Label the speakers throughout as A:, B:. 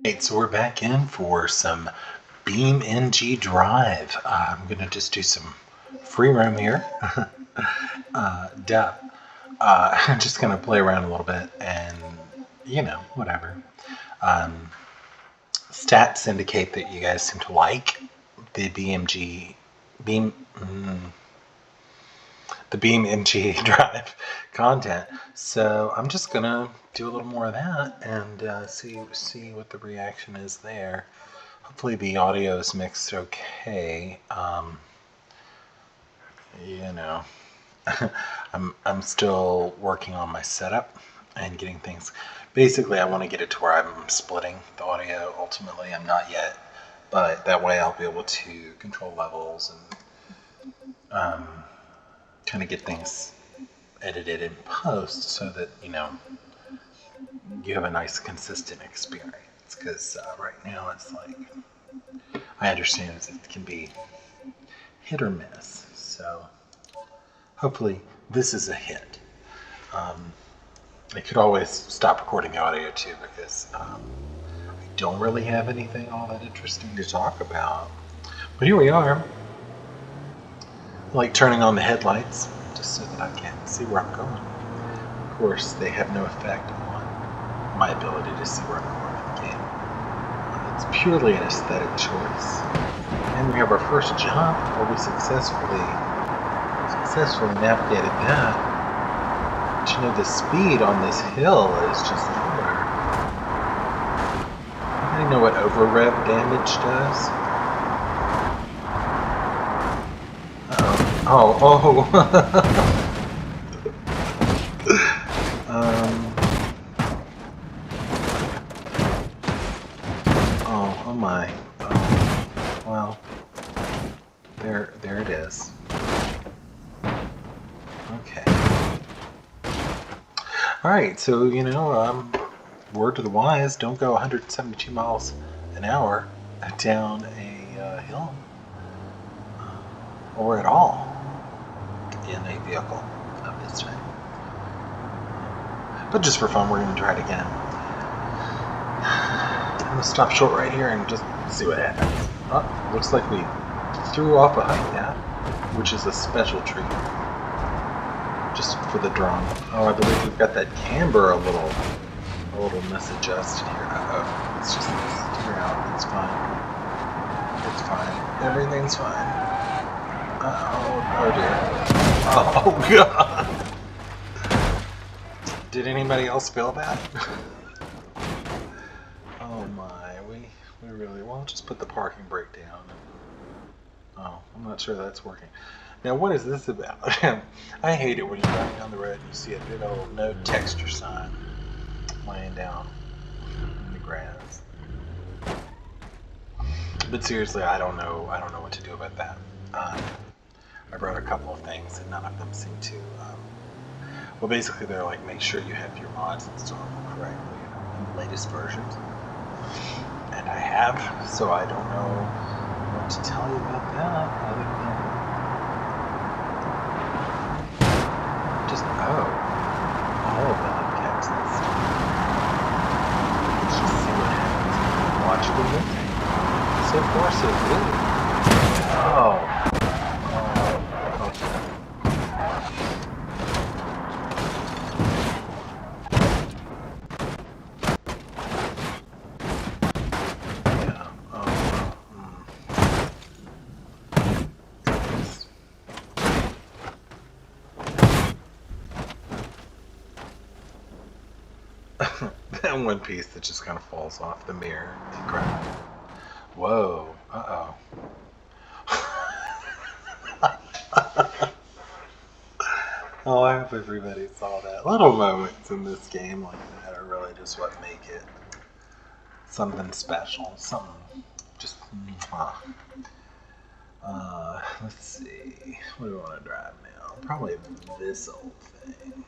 A: Alright, so we're back in for some BeamNG Drive. I'm going to just do some free roam here. I'm just going to play around a little bit and, whatever. Stats indicate that you guys seem to like the BeamNG Drive content. So I'm just going to do a little more of that and see what the reaction is there. Hopefully the audio is mixed okay. I'm still working on my setup and getting things. Basically, I want to get it to where I'm splitting the audio. Ultimately, I'm not yet, but that way I'll be able to control levels and kind of get things edited in post so that you have a nice consistent experience. Because right now it's like, I understand it can be hit or miss. So hopefully this is a hit. I could always stop recording the audio too because I don't really have anything all that interesting to talk about. But here we are. I like turning on the headlights just so that I can see where I'm going. Of course, they have no effect on my ability to see where I'm going in the game. It's purely an aesthetic choice. And we have our first jump where we successfully navigated that. But the speed on this hill is just nowhere. Anybody know what over rev damage does? Oh. Oh my. Oh, well, there it is. Okay. Alright, so, word to the wise, don't go 172 miles an hour down a hill. Or at all in a vehicle of this type. But just for fun, we're going to try it again. I'm going to stop short right here and just see what happens. Oh, looks like we threw off a height gap, which is a special treat. Just for the drone. Oh, I believe we've got that camber a little misadjusted here. Uh-oh. Let's just steer out. It's fine. It's fine. Everything's fine. Oh dear. Oh god. Did anybody else feel that? Oh my, we really won't just put the parking brake down. Oh, I'm not sure that's working. Now what is this about? I hate it when you're driving down the road and you see a big old no texture sign laying down in the grass. But seriously, I don't know what to do about that. I wrote a couple of things and none of them seem to, well basically they're like, make sure you have your mods installed correctly in the latest versions. And I have, so I don't know what to tell you about that other than just, all of that excellent stuff. Let's just see what happens. Watch the movie. So far so good. Oh. That one piece that just kind of falls off the mirror. Crap. Whoa. Uh-oh. Oh, I hope everybody saw that. Little moments in this game like that are really just what make it something special. Something just, let's see. What do we want to drive now? Probably this old thing.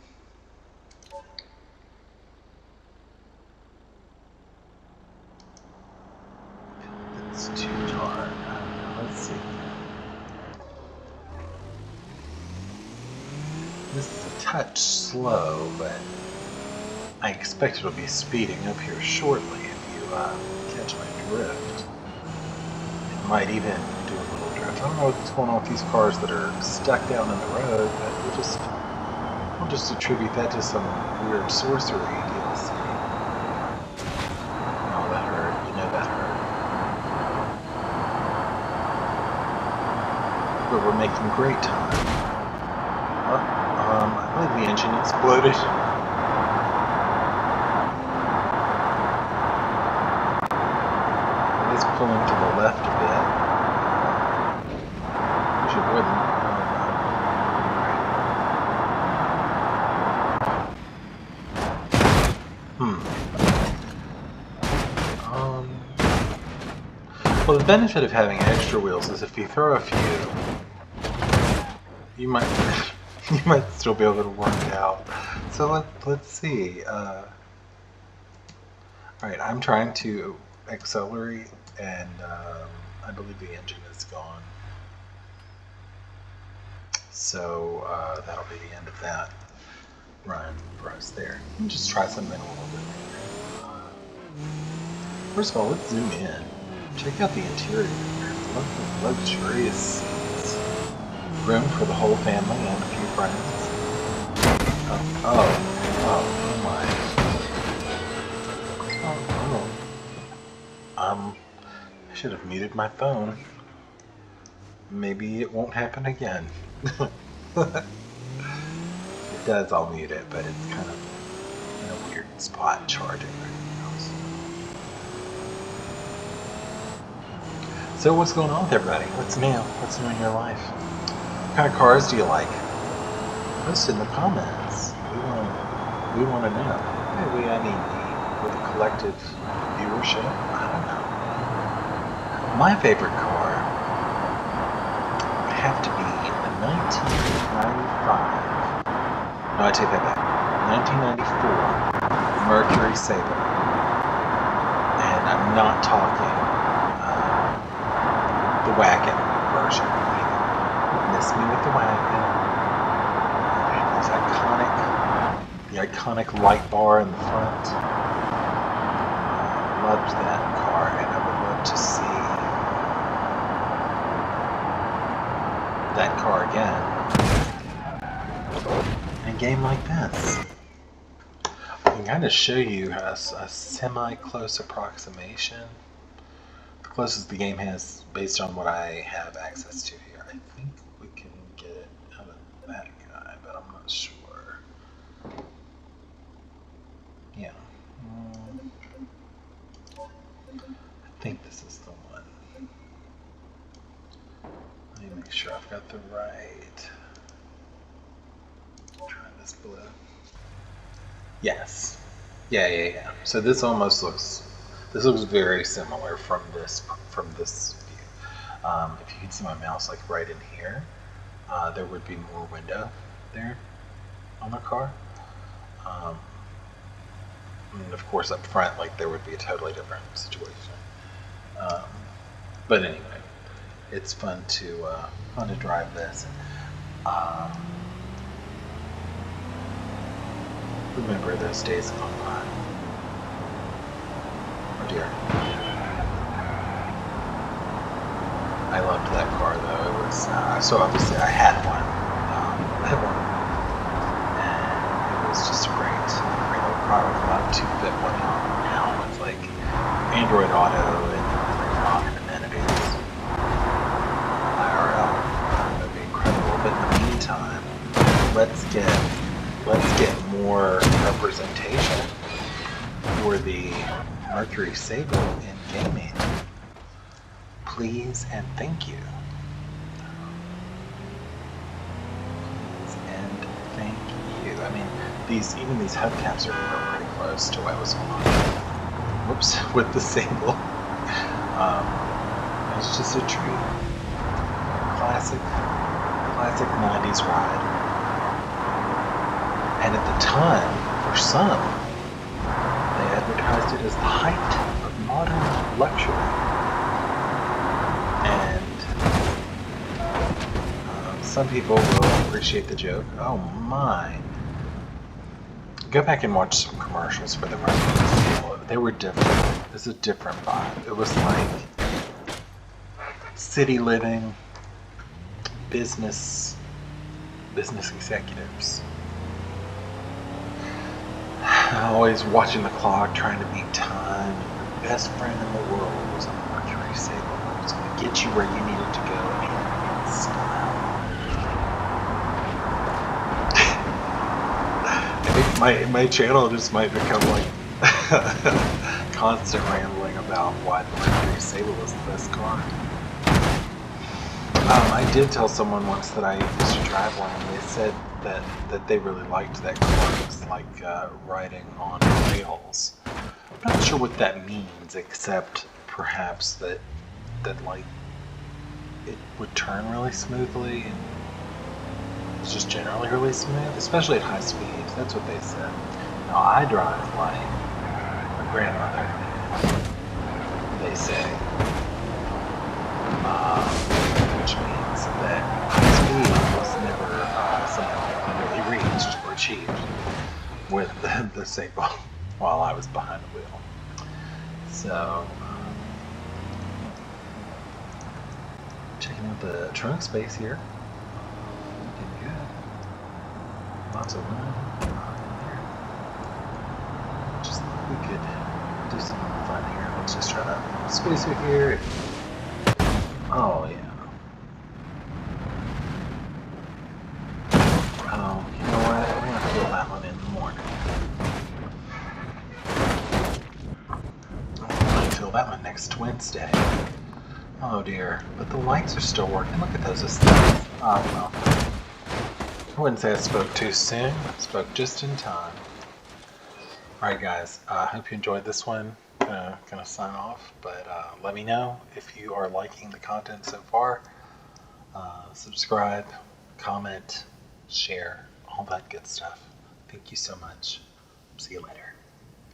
A: It's too dark. Let's see. This is a touch slow, but I expect it'll be speeding up here shortly if you catch my drift. It might even do a little drift. I don't know what's going on with these cars that are stuck down in the road, but we'll just attribute that to some weird sorcery DLC. Oh, that hurt. You know that hurt. But we're making great time. I believe the engine exploded. It is pulling to the left a bit. Wish it wouldn't. Well, the benefit of having extra wheels is if you throw a few, you might still be able to work it out. So let's see. All right, I'm trying to accelerate, and I believe the engine is gone. So that'll be the end of that run for us there. Let me just try something a little bit. First of all, let's zoom in. Check out the interior. Look at the luxurious seats. Room for the whole family and a few friends. Oh my. I should have muted my phone. Maybe it won't happen again. It does, I'll mute it, but it's kind of in a weird spot charging. So what's going on with everybody? What's new? What's new in your life? What kind of cars do you like? Post in the comments. We want to know. Maybe I mean with a collective viewership. I don't know. My favorite car would have to be the 1995. No, I take that back. 1994 Mercury Sabre, and I'm not talking the wagon version. Miss me with the wagon. The iconic light bar in the front. Loved that car, and I would love to see that car again in a game like this. I can kind of show you a semi-close approximation. Closest the game has based on what I have access to here. I think we can get it out of that guy, but I'm not sure. Yeah. I think this is the one. Let me make sure I've got the right. Try this blue. Yes. Yeah. So this almost looks. This looks very similar from this view. If you can see my mouse like right in here, there would be more window there on the car. And of course up front, like there would be a totally different situation. But anyway, it's fun to drive this. Remember those days gone by. Oh dear. I loved that car though. It was so obviously I had one. And it was just a great little car with about 2 fit one now with like Android Auto and modern amenities. IRL. That would be incredible. But in the meantime, let's get more representation for the Mercury Sabre in gaming. Please and thank you. Please and thank you. I mean, even these hubcaps are pretty close to what was going on. Whoops, with the Sable. It's just a treat. Classic 90s ride. And at the time, for some, they advertised it as the height of modern luxury. And some people will appreciate the joke. Oh my. Go back and watch some commercials for the Mercury Sabre. they were different. It was a different vibe. It was like city living, business executives. Always watching the clock, trying to beat time. Your best friend in the world was on a Mercury Sable. It was going to get you where you needed to go in style. I think my channel just might become like constant rambling about why the Mercury Sable is the best car. I did tell someone once that I used to drive one, and they said that they really liked that car. It was like riding on rails. I'm not sure what that means, except perhaps that like it would turn really smoothly and it's just generally really smooth, especially at high speeds. That's what they said. Now I drive like my grandmother, they say. Which means that high speed was never something that really reached or achieved with the Sable while I was behind the wheel. So, checking out the trunk space here. Looking good. Lots of room in there. Just think we could do some fun here. Let's just try to squeeze through here. Oh, yeah. Oh, you know what? I'm going to fill that one in the morning. I'm going to fill that one next Wednesday. Oh dear. But the lights are still working. Look at those aesthetics. Oh, well. I wouldn't say I spoke too soon. I spoke just in time. Alright guys, I hope you enjoyed this one. Gonna sign off, but let me know if you are liking the content so far. Subscribe, comment, share, all that good stuff. Thank you so much. See you later.